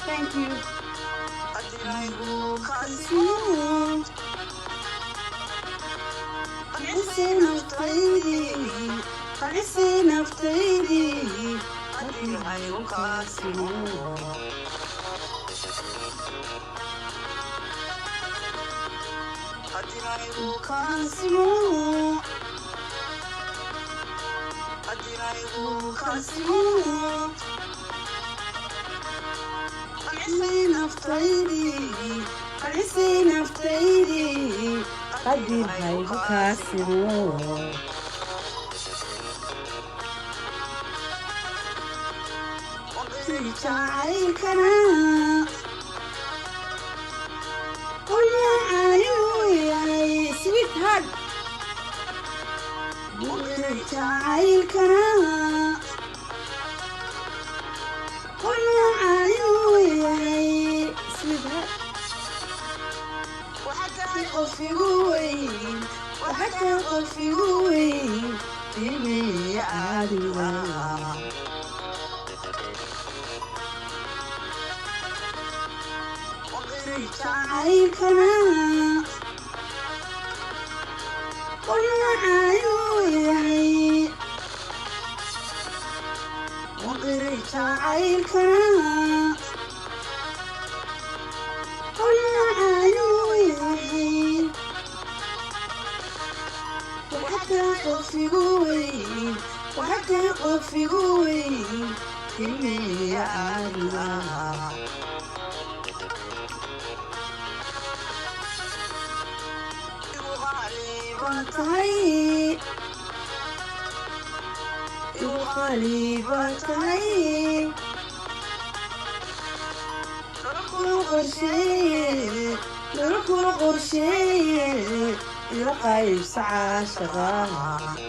Thank you. Sweetheart,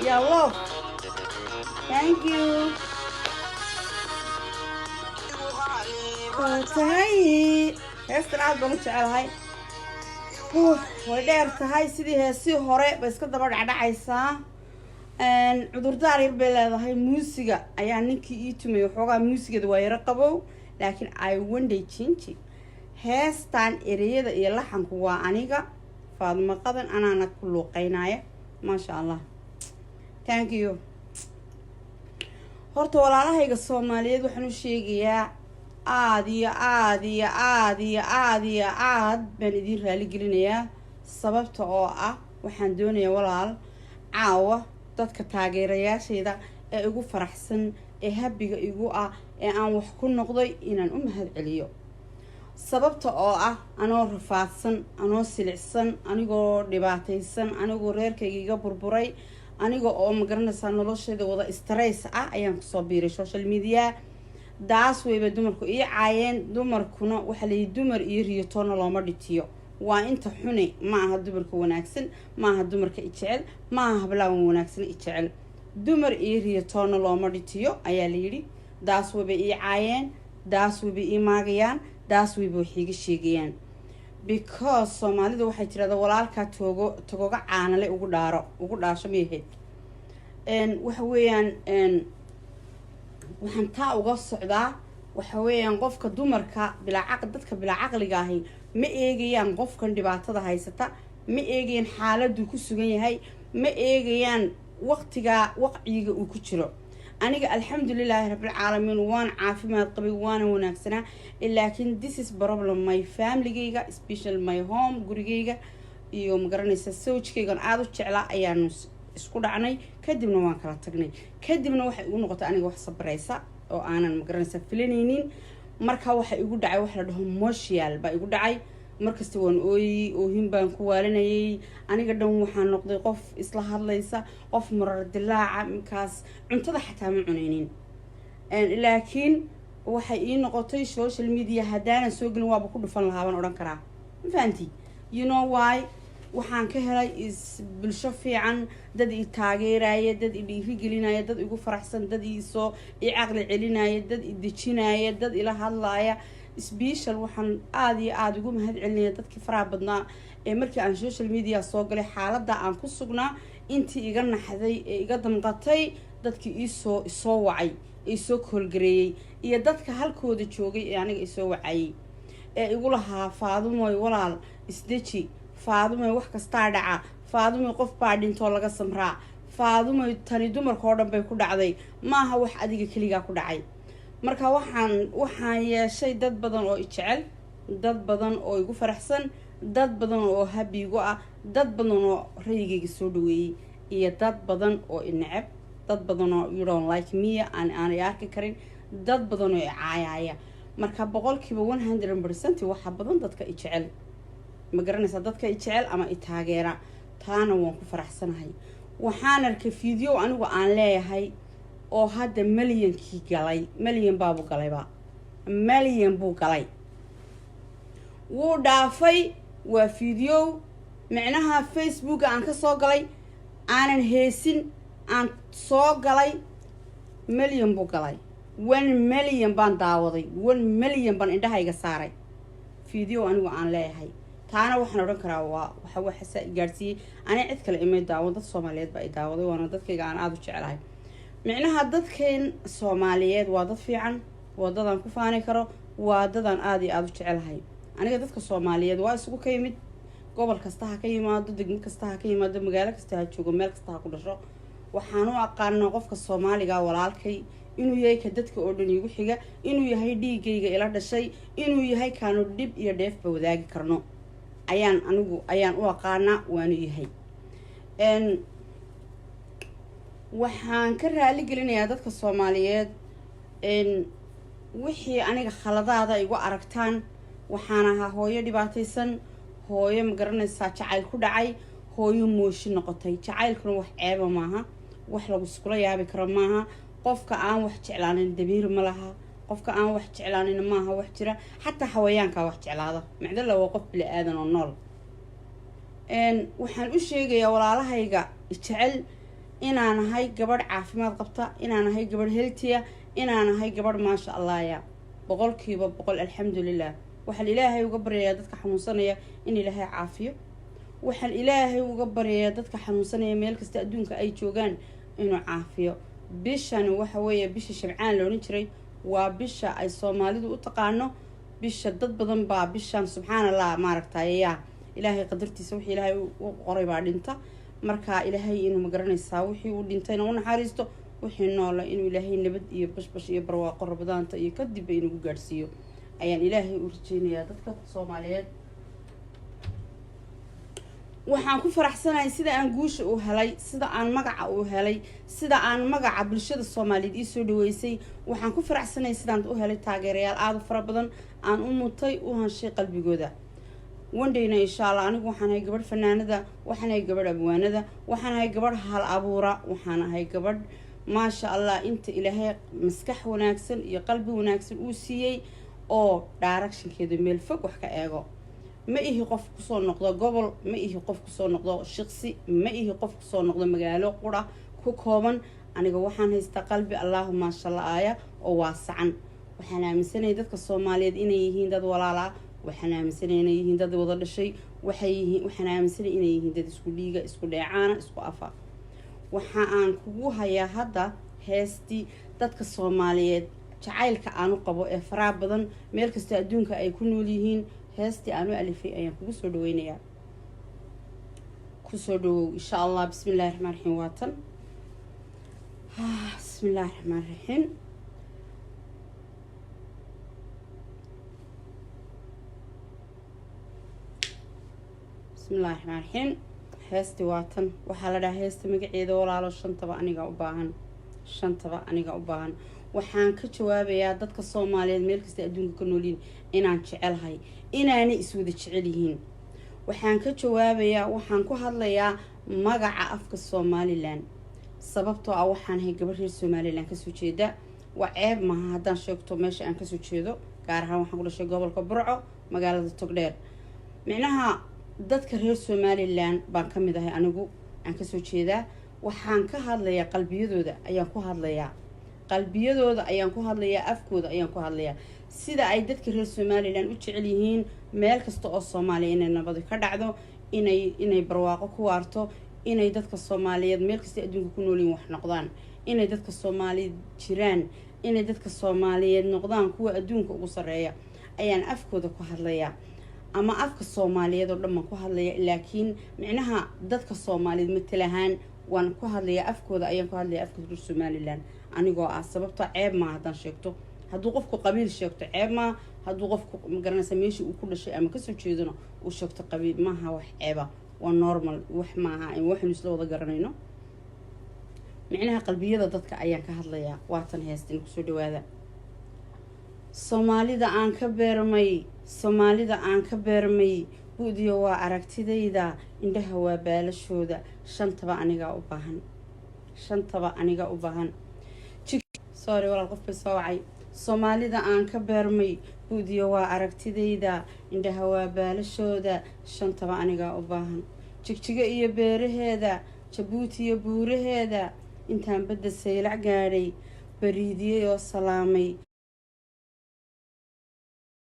yeah, love. Thank you. heestan aad baan u jecelahay. way dheer tahay sidii heesii hore ba iska daba dhacdhacaysaa cudurdaar yar bay leedahay muusiga ayaa ninkii ii tumay waxoogaa muusigada waa yaro qabow laakiin I one day change heestan ereyada iyo laxanku waa aniga Faadimo Qadan anaana ku luuqeynaya maasha Allah thank you horta walaalahayga Soomaaliyeed waxaan u sheegayaa aad baan idin raali gelinayaa sababta oo ah waxaan doonayaa walaal caawa dadka taageerayaashayda ee igu faraxsan ee habiga igu ah ee aan wax ku noqday inaan u mahad celiyo sababta oo ah anoo rafaadsan anoo silicsan anigoo dhibaataysan anigoo reerkayga iga burburay aniga oo magaranaysaa noloshayda wada stress ah ayaan kusoo biiray social media daas weyba dumarku ii caayeen dumarkuna waxa la yidhi dumar iyo riyatoona looma dhitiyo waa inta xune ma aha dumarka wanaagsan ma aha dumarka i jecel ma aha hablaha wanaagsan i jecel dumar iyo riyatoona looma dhitiyo ayaa la yidhi daas weyba ii caayeen daas weyba ii maagayaan daas weyba wax iiga sheegayaan because Soomaalida waxay tiraahdaa walaalka togoga caanale ugu dhaasho miyahayd waxa weeyaan waxaan taa uga socdaa waxa weeyaan qofka dumarka dadka bilaa caqliga ahi ma eegayaan qofkan dhibaatada haysata ma eegayaan xaaladdu ku sugan yahay ma eegayaan waqtiga uu ku jiro aniga alxamdulilaahi rabbil caalamiin waan caafimaad qabay waana wanaagsanaa laakiin this is problem my family-gayga especially my home gurigayga iyo magaranaysa sawjkaygan aad u jeclaa ayaanu isku dhacnay kadibna waan kala tagnay kadibna waxay igu noqotay aniga wax sabraysa oo aanan magaranaysa filanaynin marka waxa igu dhacay wax la dhaho emotional ba igu dhacay markasta waan oohin baan ku waalanayay aniga dhan waxaan noqday qof isla hadlaysa qof marar dilaaca markaas cuntada xataa ma cunaynin laakiin waxay ii noqotay social media hadaanan soo gelin waaba ku dhufan lahaa baan odhan karaa ma fahanti you know why waxaan ka helay bulsho fiican dad i taageeraya dad i dhiirigelinaya dad igu faraxsan dad i caqli celinaya dad i dejinaya dad ila hadlaaya special waxaan aad ugu mahad celinaya dadkii faraha badnaa ee markii aan social media soo galay xaaladda aan ku sugnaa intii iga naxday ee iga damqatay dadkii isoo wacay isoo koolgareeyay iyo dadka halkooda joogay ee aniga isoo wacayay ee igu lahaa Faadumoy walaal isdeji Faadumoy wax kastaa dhaca Faadumoy qof baa dhintoo laga samraa Faadumoy tani dumarka oo dhan bay ku dhacday maaha wax adiga kaliya ku dhacay marka waxaan yeeshay dad badan oo i jecel dad badan oo igu faraxsan dad badan oo habiigu ah dad badan oo rayigayga soo dhaweeyay iyo dad badan oo i neceb dad badan oo you don't like me aan arki karin dad badan oo i caayaya marka boqolkiiba 100% waxa badan dadka i jecel ma garanaysaa dadka i jecel ama i taageera taana waan ku faraxsanahay waxaan arkay video anigu aan leeyahay oo hadda milyankii galay milyan buu galay wuu dhaafay waa video macnaha Facebook aan ka soo galay aanan heesin aan soo galay milyan buu galay 1 milyan baan daawaday 1 milyan baan indhahayga saaray video anigu aan leeyahay taana waxaan odhan karaa waa waxa gaarsiiyay ana cid kale imay daawan dad Soomaaliyeed baa i daawaday waana dadkayga aan aad u jecelahay micnaha dadkeen Soomaaliyeed waa dad fiican waa dad aan ku faani karo waa dad aan aad u jecelahay aniga dadka Soomaaliyeed waa isugu ka yimid gobol kasta ha ka yimaado degmo kasta ha ka yimaado magaalo kasta ha joogo meel kasta ha ku dhasho waxaan u aqaanaa qofka Soomaaliga walaalkay inuu yahay ka dadka oo dhan igu xiga inuu yahay dhiigayga ila dhashay inuu yahay kaanu dib iyo dheefba wadaagi karno ayaan u aqaanaa waanu yahay waxaan ka raali gelinayaa dadka Soomaaliyeed wixii aniga khaladaada igu aragtaan waxaan ahaa hooyo dhibaataysan hooyo ma garanaysaa jacayl ku dhacay hooyo mooshi noqotay jacaylkuna wax ceeba maaha wax lagu iskula yaabi karo maaha qofka aan wax jeclaanin dabiir ma laha qofka aan wax jeclaanin maaha wax jira xataa xawayaanka wax jeclaada macdala waa qof bili aadan oo nool waxaan u sheegayaa walaalahayga jecel inaan ahay gabadh caafimaad qabta inaan ahay gabadh healthy inaan ahay gabadh maasha Allah ya boqolkiiba boqol alxamdulillah waxaan ilaahay uga baryayaa dadka xanuunsanaya in ilaahay caafiyo waxaan ilaahay uga baryayaa dadka xanuunsanaya meel kasta adduunka ay joogaan inuu caafiyo bishan waxa weeye bisha shabcaan la odhan jiray waa bisha ay soomaalidu u taqaano bisha dad badan baa bishan subxaan allah maaragtay yaa ilaahay qadartiisa wixii ilaahay u qoray baa dhinta marka ilaahay inuu magaranaysaa wixii uu dhintayna u naxariisto wixii noola inuu ilaahay nabad iyo bashbash iyo barwaaqo rabadaanta iyo kadib inagu gaadhsiiyo ayaan ilaahay u rajeynayaa dadka Soomaaliyeed waxaan ku faraxsanahay sida aan guusha u helay sida aan magaca u helay sida aan magaca bulshada Soomaaliyeed ii soo dhaweysay waxaan ku faraxsanahay sidaan u helay taageerayaal aad u fara badan aan u mutay u hanshay qalbigooda wandayna insha Allah anigu waxaan ahay gabadh fanaanada waxaan ahay gabadh abwaanada waxaan ahay gabadh hal abuura waxaan ahay gabadh ما شاء الله أنت إلهي مسكح وناكسن يقلبي وناكسن وسيء أو دايركشن كده ميل فوق وحكا إيجو ما إيه قف كسر نقطة قبل ما إيه قف كسر نقطة شخصي ما إيه قف كسر نقطة مجاله قرا كوكومن أنا جوحان هيستقلبي الله ما شاء الله آية وواسعا وحنا من سنة يدك الصوماليين إنه يهين دد ولا لا وحنا من سنة إنه يهين دد وضل الشيء وحنا من سنة إنه يهين دد إسكوليجا إسكوليعانا إسكوافا waxaan kugu hayaa hadda heestii dadka Soomaaliyeed jacaylka aanu qabo ee faraha badan meel kasta adduunka ay ku nool yihiin heestii aanu alifay ayaan kugu soo dhaweynayaa ku soo dhawow insha Allah bismillaahir rahmaanir rahiim waatan bismillaahir rahmaanir rahiim bismillaahir rahmaanir rahiim heesti waatan waxaa la dhahaa heesta magaceeda walaalo shantaba aniga u baahan waxaan ka jawaabayaa dadka Soomaaliyeed meel kasta adduunka ka nool yihiin inaan jecelahay inaanay iswada jecel yihiin waxaan ka jawaabayaa waxaan ku hadlayaa magaca afka Somaliland sababtoo ah waxaan ahay gabadh reer Somaliland ka soo jeeda waa ceeb maaha haddaan sheegto meesha aan ka soo jeedo gaar ahaan waxaan ku dhashay gobolka Burco magaalada Togdheer micnaha dadka reer Somaliland baan ka mid ahay anigu aan ka soo jeedaa waxaan ka hadlayaa qalbiyadooda ayaan ku hadlayaa afkooda ayaan ku hadlayaa sida ay dadka reer Somaliland u jecel yihiin meel kasta oo Soomaaliya inay nabad ka dhacdo inay barwaaqo ku waarto inay dadka Soomaaliyeed meel kasta adduunka ku nool yihiin wax noqdaan inay dadka Soomaaliyeed jiraan inay dadka Soomaaliyeed noqdaan kuwa adduunka ugu sareeya ayaan afkooda ku hadlayaa ama afka Soomaaliyeed oo dhammaan ku hadlaya laakiin micnaha dadka Soomaaliyeed matalahaan waan ku hadlayaa afkooda ayaan ku hadlayaa afka reer Somaliland anigoo ah sababta ceeb ma hadan sheegto hadduu qofku qabiil sheegto ceeb ma hadduu qofku magaranaysa meeshii uu ku dhashay ama ka soo jeedano uu sheegto qabiil maaha wax ceeba waa normal wax maaha in waxnu isla wada garanayno micnaha qalbiyada dadka ayaan ka hadlayaa waatan heestin ku soo dhawaada Soomaalida aan ka beermay buudiyo waa aragtidayda indhaha waa baalashooda shantaba aniga u baahan sorry walaal qof bay soo wacay Soomaalida aan ka beermay buudiyo waa aragtidayda indhaha waa baalashooda shantaba aniga u baahan jigjiga iyo beeraheeda Jabuuti iyo buuraheeda intaan badda saylac gaadhay bariidiyay oo salaamay